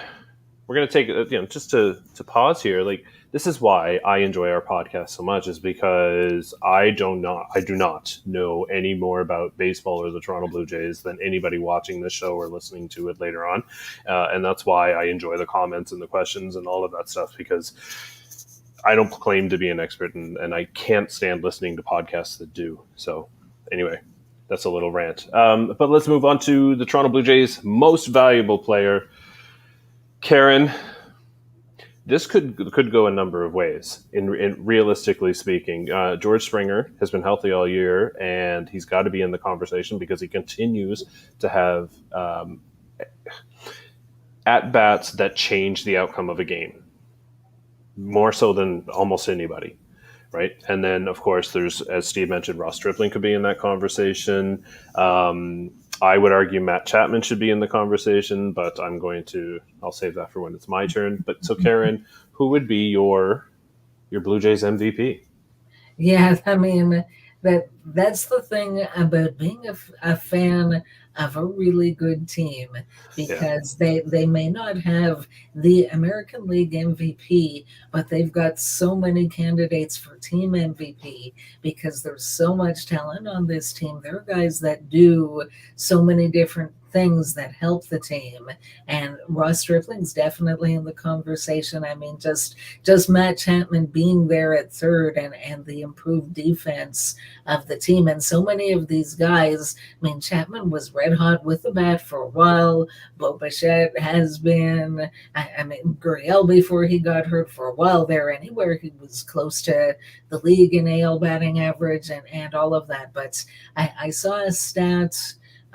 we're going to take, just to pause here. Like, this is why I enjoy our podcast so much, is because I do not know any more about baseball or the Toronto Blue Jays than anybody watching this show or listening to it later on. And that's why I enjoy the comments and the questions and all of that stuff, because I don't claim to be an expert, and I can't stand listening to podcasts that do. So anyway, that's a little rant. But let's move on to the Toronto Blue Jays' most valuable player, Karen. This could go a number of ways. In realistically speaking, George Springer has been healthy all year, and he's got to be in the conversation because he continues to have at bats that change the outcome of a game, more so than almost anybody. Right. And then, of course, there's, as Steve mentioned, Ross Stripling could be in that conversation. I would argue Matt Chapman should be in the conversation, but I'll save that for when it's my turn. But so, Karen, who would be your Blue Jays MVP? Yeah, I mean, that's the thing about being a fan of a really good team, because they may not have the American League MVP, but they've got so many candidates for team MVP because there's so much talent on this team. There are guys that do so many different things that help the team, and Ross Stripling's definitely in the conversation. I mean, just Matt Chapman being there at third, and the improved defense of the team, and so many of these guys. I mean, Chapman was red hot with the bat for a while. Bo Bichette has been. I mean, Gurriel, before he got hurt, for a while there anywhere, he was close to the league in AL batting average and all of that. But I saw a stat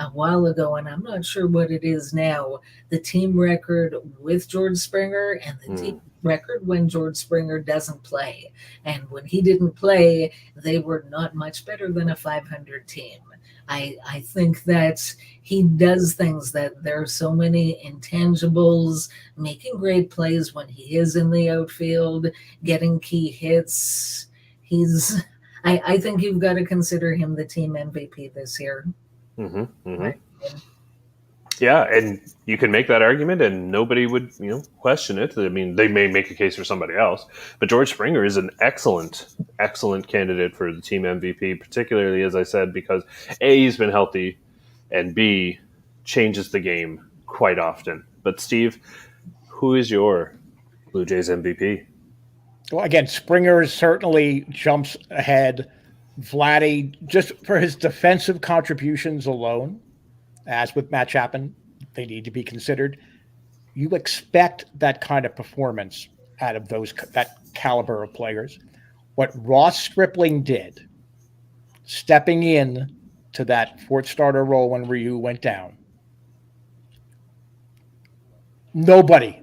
a while ago, and I'm not sure what it is now, the team record with George Springer and the team record when George Springer doesn't play. And when he didn't play, they were not much better than a 500 team. I think that he does things that there are so many intangibles, making great plays when he is in the outfield, getting key hits. I think you've got to consider him the team MVP this year. Mm-hmm, mm-hmm. Right. Yeah, and you can make that argument, and nobody would, question it. I mean, they may make a case for somebody else, but George Springer is an excellent candidate for the team MVP, particularly, as I said, because A, he's been healthy, and B, changes the game quite often. But Steve, who is your Blue Jays MVP? Well, again, Springer certainly jumps ahead. Vladdy, just for his defensive contributions alone, as with Matt Chapman, they need to be considered. You expect that kind of performance out of that caliber of players. What Ross Stripling did, stepping in to that fourth starter role when Ryu went down, nobody,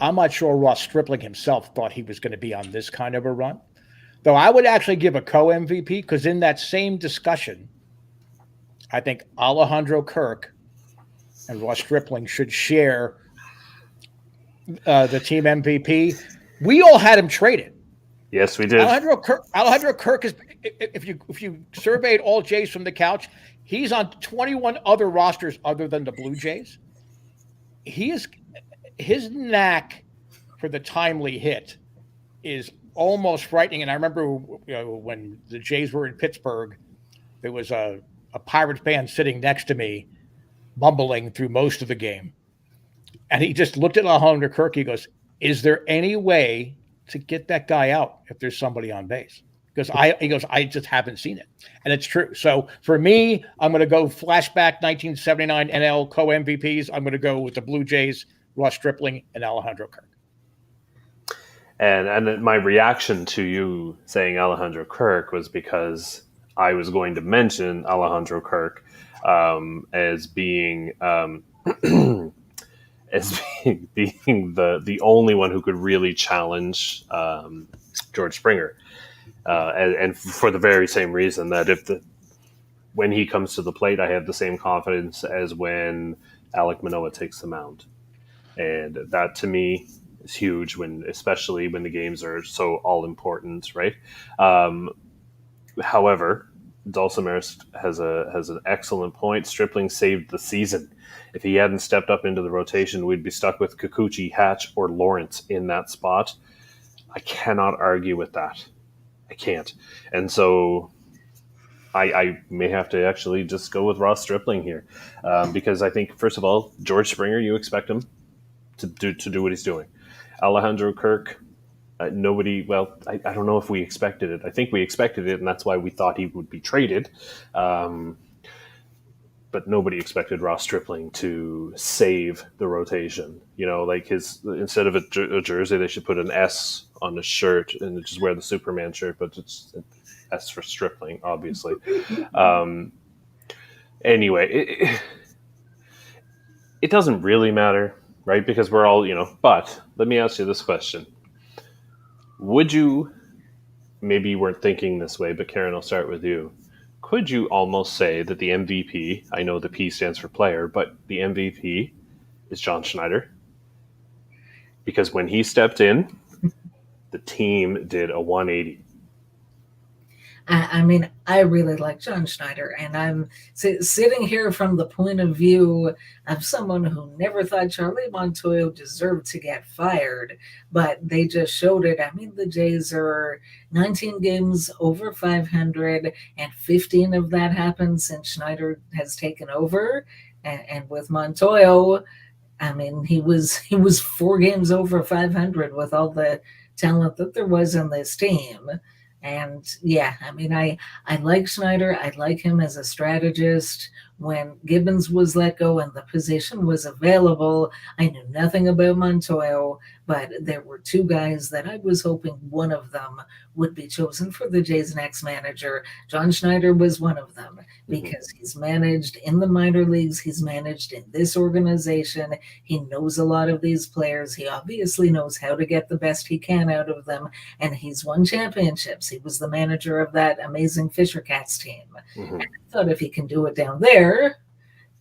I'm not sure Ross Stripling himself thought he was going to be on this kind of a run. Though I would actually give a co-MVP, because in that same discussion, I think Alejandro Kirk and Ross Stripling should share the team MVP. We all had him traded. Yes, we did. Alejandro Kirk is, if you surveyed all Jays from the couch, he's on 21 other rosters other than the Blue Jays. His knack for the timely hit is almost frightening. And I remember when the Jays were in Pittsburgh, there was a Pirates fan sitting next to me, mumbling through most of the game. And he just looked at Alejandro Kirk. He goes, is there any way to get that guy out if there's somebody on base? Because I just haven't seen it. And it's true. So for me, I'm going to go flashback 1979 NL co-MVPs. I'm going to go with the Blue Jays, Ross Stripling, and Alejandro Kirk. And my reaction to you saying Alejandro Kirk was because I was going to mention Alejandro Kirk as being as being the only one who could really challenge George Springer, and for the very same reason that when he comes to the plate, I have the same confidence as when Alek Manoah takes the mound, and that to me is huge especially when the games are so all important, right? However, Dulcimer has an excellent point. Stripling saved the season. If he hadn't stepped up into the rotation, we'd be stuck with Kikuchi, Hatch, or Lawrence in that spot. I cannot argue with that. I can't. And so I may have to actually just go with Ross Stripling here, because I think, first of all, George Springer, you expect him to do what he's doing. Alejandro Kirk, nobody, well, I don't know if we expected it. I think we expected it, and that's why we thought he would be traded. But nobody expected Ross Stripling to save the rotation. Like instead of a jersey, they should put an S on the shirt and just wear the Superman shirt, but it's S for Stripling, obviously. Anyway, it doesn't really matter, right? Because we're all, but let me ask you this question. Would you, maybe you weren't thinking this way, but Karen, I'll start with you. Could you almost say that the MVP, I know the P stands for player, but the MVP is John Schneider? Because when he stepped in, the team did a 180. I mean, I really like John Schneider, and I'm sitting here from the point of view of someone who never thought Charlie Montoyo deserved to get fired, but they just showed it. I mean, the Jays are 19 games over 500, and 15 of that happened since Schneider has taken over. And with Montoyo, I mean, he was 4 games over 500 with all the talent that there was in this team. And yeah, I mean, I like Schneider. I like him as a strategist. When Gibbons was let go and the position was available, I knew nothing about Montoyo, but there were 2 guys that I was hoping one of them would be chosen for the Jays' next manager. John Schneider was one of them because he's managed in the minor leagues. He's managed in this organization. He knows a lot of these players. He obviously knows how to get the best he can out of them, and he's won championships. He was the manager of that amazing Fisher Cats team. And I thought if he can do it down there,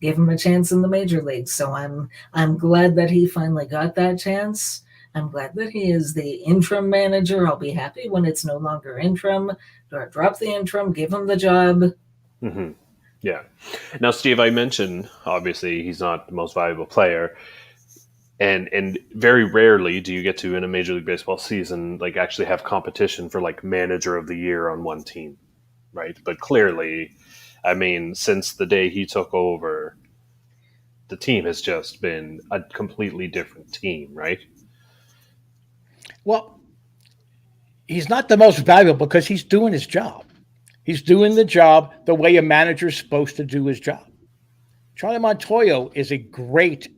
give him a chance in the major leagues. So I'm glad that he finally got that chance. I'm glad that he is the interim manager. I'll be happy when it's no longer interim. Drop the interim, give him the job. Mm-hmm. Yeah. Now, Steve, I mentioned, obviously, he's not the most valuable player. And very rarely do you get to, in a Major League Baseball season, like actually have competition for like manager of the year on one team, right? But clearly, I mean, since the day he took over, the team has just been a completely different team, right? Well, he's not the most valuable because he's doing his job. He's doing the job the way a manager's supposed to do his job. Charlie Montoyo is a great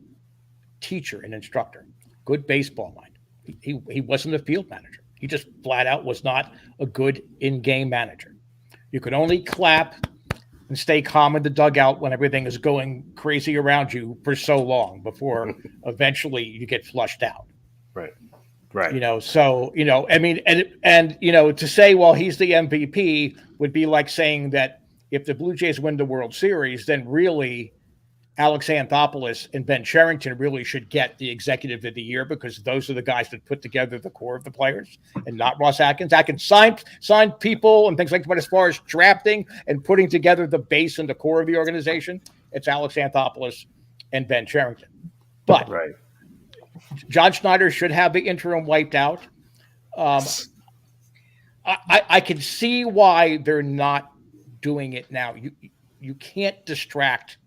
teacher and instructor, good baseball mind. He wasn't a field manager. He just flat out was not a good in-game manager. You can only clap and stay calm in the dugout when everything is going crazy around you for so long before eventually you get flushed out. Right. So, I mean, and to say, well, he's the MVP would be like saying that if the Blue Jays win the World Series, then really Alex Anthopoulos and Ben Cherington really should get the Executive of the Year because those are the guys that put together the core of the players and not Ross Atkins. Atkins signed people and things like that, but as far as drafting and putting together the base and the core of the organization, it's Alex Anthopoulos and Ben Cherington. But right. John Schneider should have the interim wiped out. I can see why they're not doing it now. You can't distract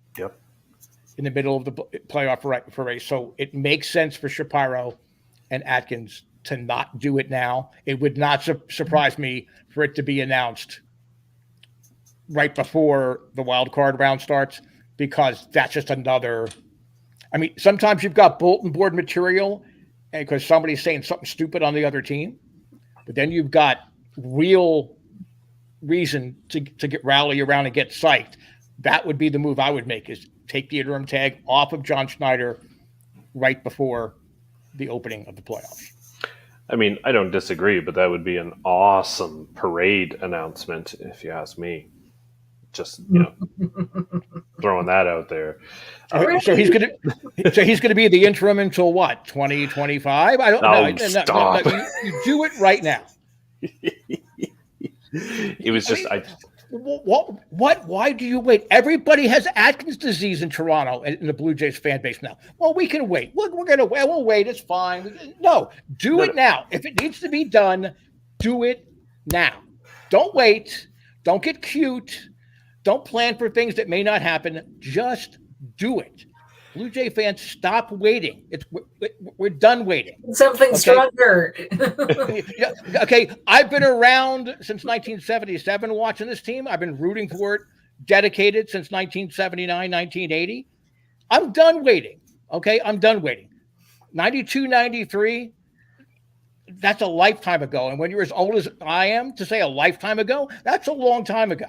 in the middle of the playoff race. So it makes sense for Shapiro and Atkins to not do it now. It would not surprise me for it to be announced right before the wild card round starts, because that's just another. I mean, sometimes you've got bulletin board material because somebody's saying something stupid on the other team, but then you've got real reason to get rally around and get psyched, that would be the move I would make, is take the interim tag off of John Schneider right before the opening of the playoffs. I mean, I don't disagree, but that would be an awesome parade announcement, if you ask me. Just, throwing that out there. So he's gonna be the interim until what, 2025? I don't know. Stop. No, you do it right now. It was just What? Why do you wait? Everybody has Atkins disease in Toronto in the Blue Jays fan base now. Well, we can wait. We're gonna wait. We'll wait. It's fine. No, do it now. If it needs to be done, do it now. Don't wait. Don't get cute. Don't plan for things that may not happen. Just do it. Blue Jay fans, stop waiting. We're done waiting. Something stronger. Okay, I've been around since 1977 watching this team. I've been rooting for it, dedicated since 1979, 1980. I'm done waiting. Okay, I'm done waiting. 92, 93, that's a lifetime ago. And when you're as old as I am, to say a lifetime ago, that's a long time ago.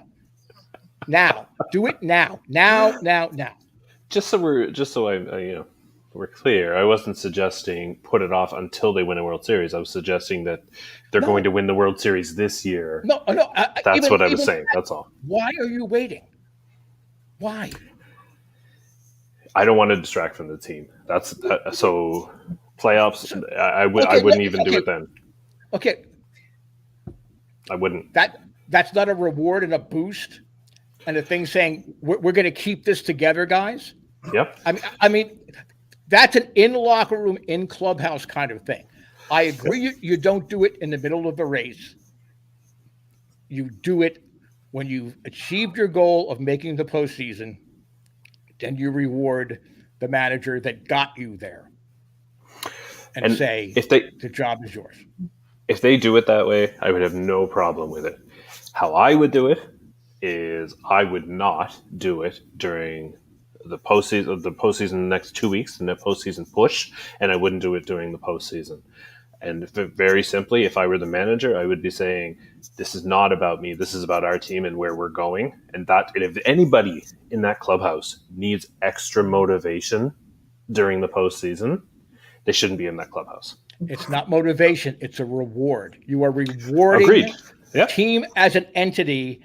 Now, do it now. Now. Just so we're clear, I wasn't suggesting put it off until they win a World Series. I was suggesting that they're going to win the World Series this year. No. That's what I was saying. That's all. Why are you waiting? Why? I don't want to distract from the team. So playoffs. I wouldn't even do it then. Okay. I wouldn't. That's not a reward and a boost and a thing saying we're going to keep this together, guys. Yep. I mean, that's an in locker room, in clubhouse kind of thing. I agree. You don't do it in the middle of the race. You do it when you've achieved your goal of making the postseason. Then you reward the manager that got you there, and say, the job is yours. If they do it that way, I would have no problem with it. How I would do it is I would not do it during the postseason the next 2 weeks, and the postseason push, and I wouldn't do it during the postseason. And very simply, if I were the manager, I would be saying, this is not about me. This is about our team and where we're going. And if anybody in that clubhouse needs extra motivation during the postseason, they shouldn't be in that clubhouse. It's not motivation. It's a reward. You are rewarding the team as an entity.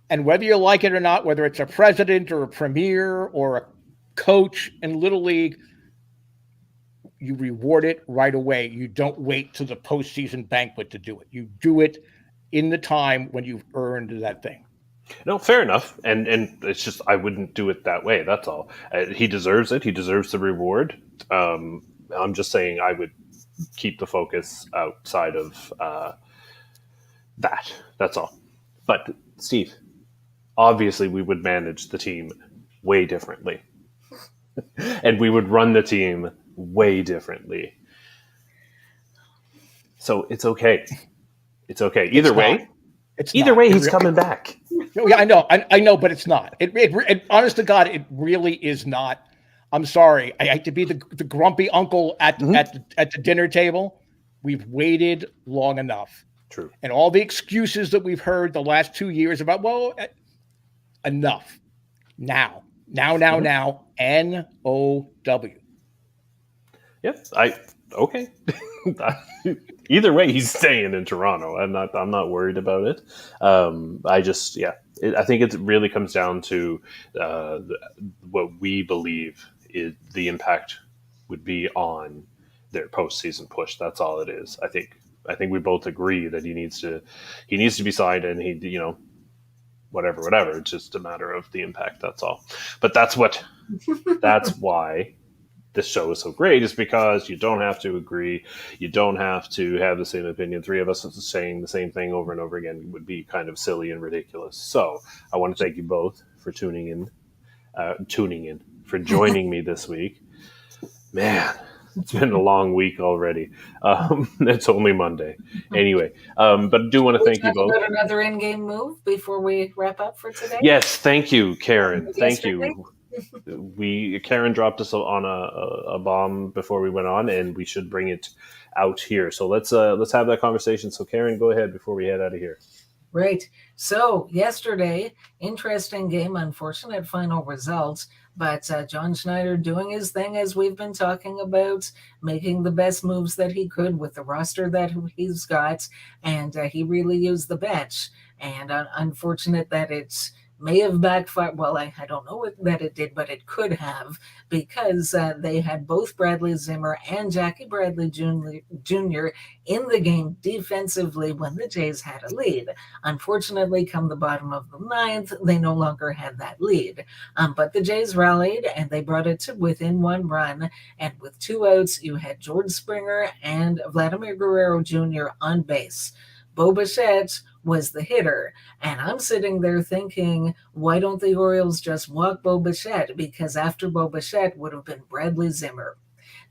And whether you like it or not, whether it's a president or a premier or a coach in Little League, you reward it right away. You don't wait till the postseason banquet to do it. You do it in the time when you've earned that thing. No, fair enough. And it's just, I wouldn't do it that way. That's all. He deserves it. He deserves the reward. I'm just saying I would keep the focus outside of that. That's all. But Steve, obviously we would manage the team way differently. And we would run the team way differently. So it's okay. It's okay. Either way, he's coming back. Yeah, I know, but it's not. It honest to God, it really is not. I'm sorry. I hate to be the grumpy uncle at the dinner table. We've waited long enough. True. And all the excuses that we've heard the last 2 years about, enough. Now. NOW. Yep. Okay. Either way, he's staying in Toronto. I'm not worried about it. I think it really comes down to what we believe is the impact would be on their postseason push. That's all it is. I think we both agree that he needs to be signed, and he whatever. It's just a matter of the impact. That's all. But that's why this show is so great, is because you don't have to agree. You don't have to have the same opinion. Three of us saying the same thing over and over again would be kind of silly and ridiculous. So I want to thank you both for tuning in, for joining me this week. Man, it's been a long week already. It's only Monday. Anyway, but I do want to thank you both. About another in-game move before we wrap up for today? Yes, thank you, Karen. Thank you. Karen dropped us on a bomb before we went on, and we should bring it out here. So let's have that conversation. So Karen, go ahead before we head out of here. Right. So yesterday, interesting game, unfortunate final results, but John Schneider doing his thing as we've been talking about, making the best moves that he could with the roster that he's got, and he really used the bench. And unfortunate that it's may have backfired. Well, I don't know that it did, but it could have because they had both Bradley Zimmer and Jackie Bradley Jr. in the game defensively when the Jays had a lead. Unfortunately, come the bottom of the ninth, they no longer had that lead. But the Jays rallied and they brought it to within one run. And with two outs, you had George Springer and Vladimir Guerrero Jr. on base. Bo Bichette was the hitter. And I'm sitting there thinking, why don't the Orioles just walk Bo Bichette? Because after Bo Bichette would have been Bradley Zimmer.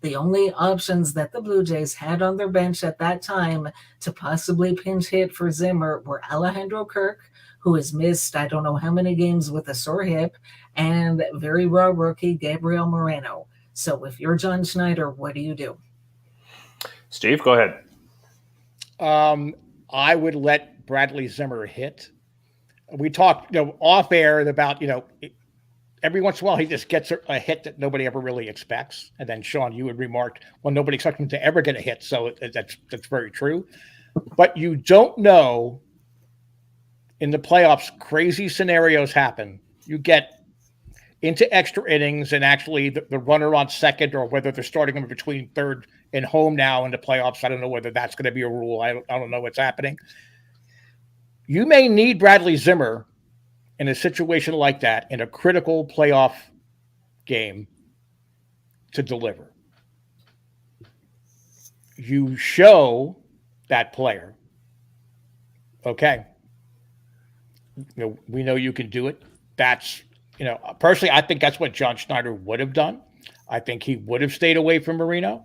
The only options that the Blue Jays had on their bench at that time to possibly pinch hit for Zimmer were Alejandro Kirk, who has missed I don't know how many games with a sore hip, and very raw rookie Gabriel Moreno. So if you're John Schneider, what do you do? Steve, go ahead. I would let Bradley Zimmer hit. We talked, off air about, every once in a while he just gets a hit that nobody ever really expects. And then Shaun, you had remarked, well, nobody expects him to ever get a hit. So that's very true. But you don't know, in the playoffs, crazy scenarios happen. You get into extra innings and actually the runner on second, or whether they're starting him between third and home now in the playoffs. I don't know whether that's going to be a rule. I don't know what's happening. You may need Bradley Zimmer in a situation like that, in a critical playoff game, to deliver. You show that player, okay, we know you can do it. That's, personally, I think that's what John Schneider would have done. I think he would have stayed away from Marino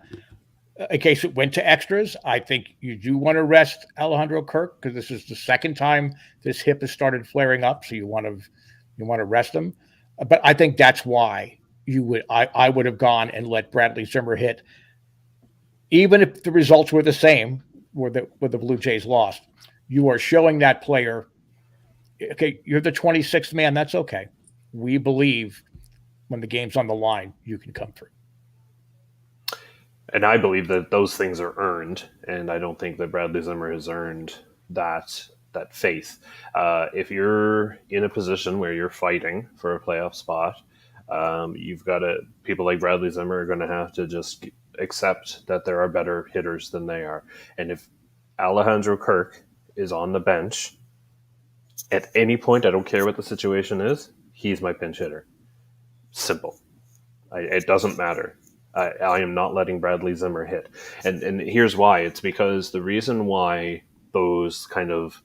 in case it went to extras. I think you do want to rest Alejandro Kirk because this is the second time this hip has started flaring up. So you want to rest him. But I think that's why I would have gone and let Bradley Zimmer hit, even if the results were the same, where the Blue Jays lost. You are showing that player, okay, you're the 26th man. That's okay. We believe when the game's on the line, you can come through. And I believe that those things are earned, and I don't think that Bradley Zimmer has earned that faith. If you're in a position where you're fighting for a playoff spot, you've got people like Bradley Zimmer are going to have to just accept that there are better hitters than they are. And if Alejandro Kirk is on the bench at any point, I don't care what the situation is, he's my pinch hitter. Simple. It doesn't matter. I am not letting Bradley Zimmer hit. And here's why. It's because the reason why those kind of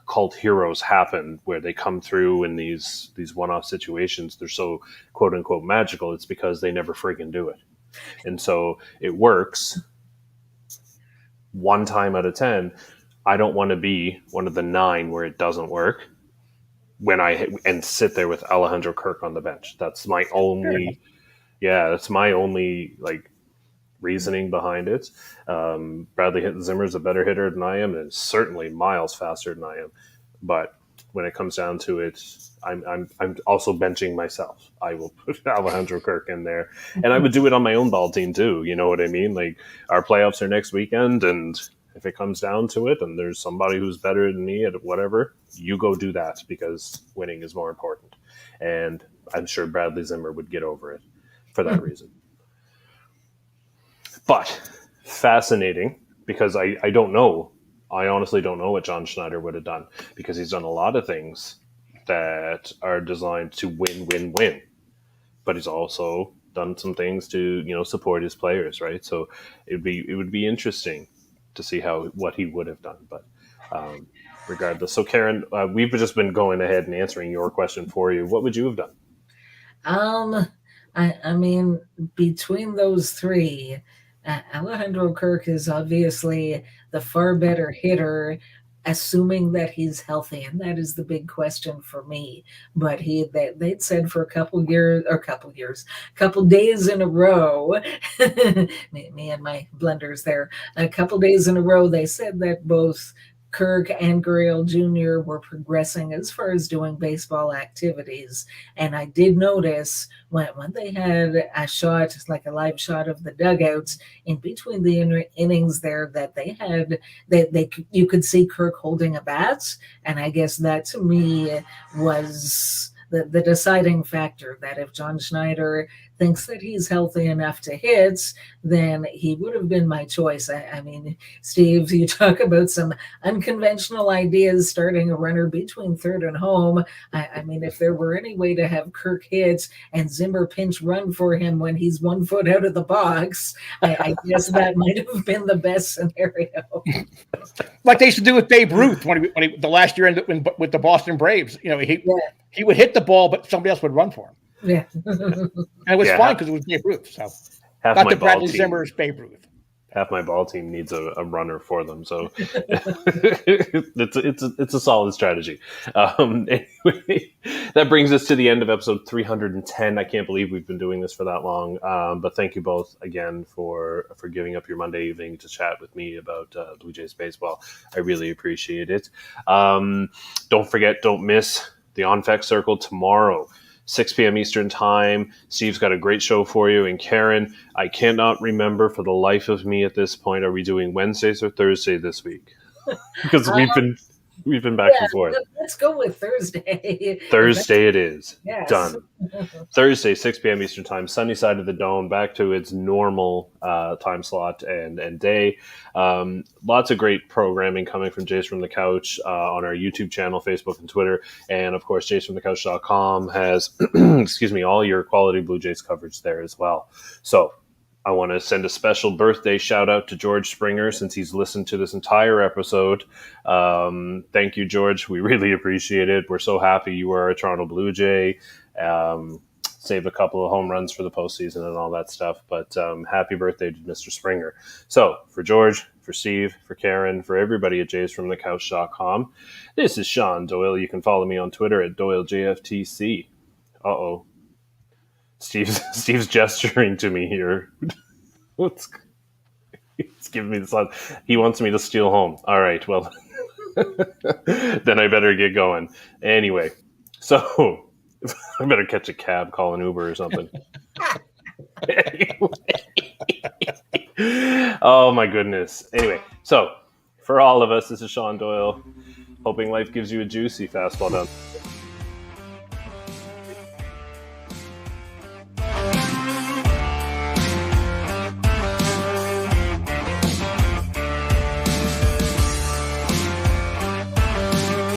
cult heroes happen, where they come through in these one-off situations, they're so quote-unquote magical, it's because they never friggin' do it. And so it works one time out of 10. I don't want to be one of the 9 where it doesn't work and sit there with Alejandro Kirk on the bench. That's my only... Yeah, that's my only reasoning behind it. Bradley Zimmer is a better hitter than I am, and certainly miles faster than I am. But when it comes down to it, I'm also benching myself. I will put Alejandro Kirk in there, and I would do it on my own ball team too. You know what I mean? Like, our playoffs are next weekend, and if it comes down to it, and there's somebody who's better than me at whatever, you go do that, because winning is more important. And I'm sure Bradley Zimmer would get over it for that reason. But fascinating, because I don't know. I honestly don't know what John Schneider would have done, because he's done a lot of things that are designed to win. But he's also done some things to, support his players, right? So it would be interesting to see what he would have done. But regardless. So Karen, we've just been going ahead and answering your question for you. What would you have done? I mean, between those three, Alejandro Kirk is obviously the far better hitter, assuming that he's healthy, and that is the big question for me. But they'd said for a couple days in a row, me and my blunders there, a couple days in a row, they said that both Kirk and Gurriel Jr. were progressing as far as doing baseball activities. And I did notice when they had a shot, like a live shot of the dugouts in between the innings there, that they had you could see Kirk holding a bat, and I guess that to me was the deciding factor, that if John Schneider thinks that he's healthy enough to hit, then he would have been my choice. I mean, Steve, you talk about some unconventional ideas, starting a runner between third and home. I mean, if there were any way to have Kirk hit and Zimmer pinch run for him when he's 1 foot out of the box, I guess that might have been the best scenario. Like they used to do with Babe Ruth when he the last year with the Boston Braves. You know, he would hit the ball, but somebody else would run for him. Yeah. And it was fine because it was Babe Ruth. So not the Bradley Zimmer's Babe Ruth. Half my ball team needs a runner for them, so it's a solid strategy. Anyway, that brings us to the end of episode 310. I can't believe we've been doing this for that long, but thank you both again for giving up your Monday evening to chat with me about Blue Jays baseball. I really appreciate it. Don't forget, don't miss the On-Fec Circle tomorrow, 6 p.m. Eastern Time. Steve's got a great show for you. And Karen, I cannot remember for the life of me at this point, are we doing Wednesdays or Thursday this week? Because we've been back and forth. Let's go with Thursday. Thursday it is. Yes. Done. Thursday, 6 p.m. Eastern Time, sunny side of the dome, back to its normal time slot and day. Lots of great programming coming from Jays from the Couch on our YouTube channel, Facebook, and Twitter. And, of course, jaysfromthecouch.com has, all your quality Blue Jays coverage there as well. So I want to send a special birthday shout out to George Springer, since he's listened to this entire episode. Thank you, George. We really appreciate it. We're so happy you are a Toronto Blue Jay. Saved a couple of home runs for the postseason and all that stuff. But happy birthday to Mr. Springer. So for George, for Steve, for Karen, for everybody at jaysfromthecouch.com, this is Shaun Doyle. You can follow me on Twitter at JFtC. Uh-oh. Steve's gesturing to me here. He's giving me the sign. He wants me to steal home. All right, well, then I better get going. Anyway, so I better catch a cab, call an Uber or something. Oh, my goodness. Anyway, so for all of us, this is Shaun Doyle, hoping life gives you a juicy fastball down.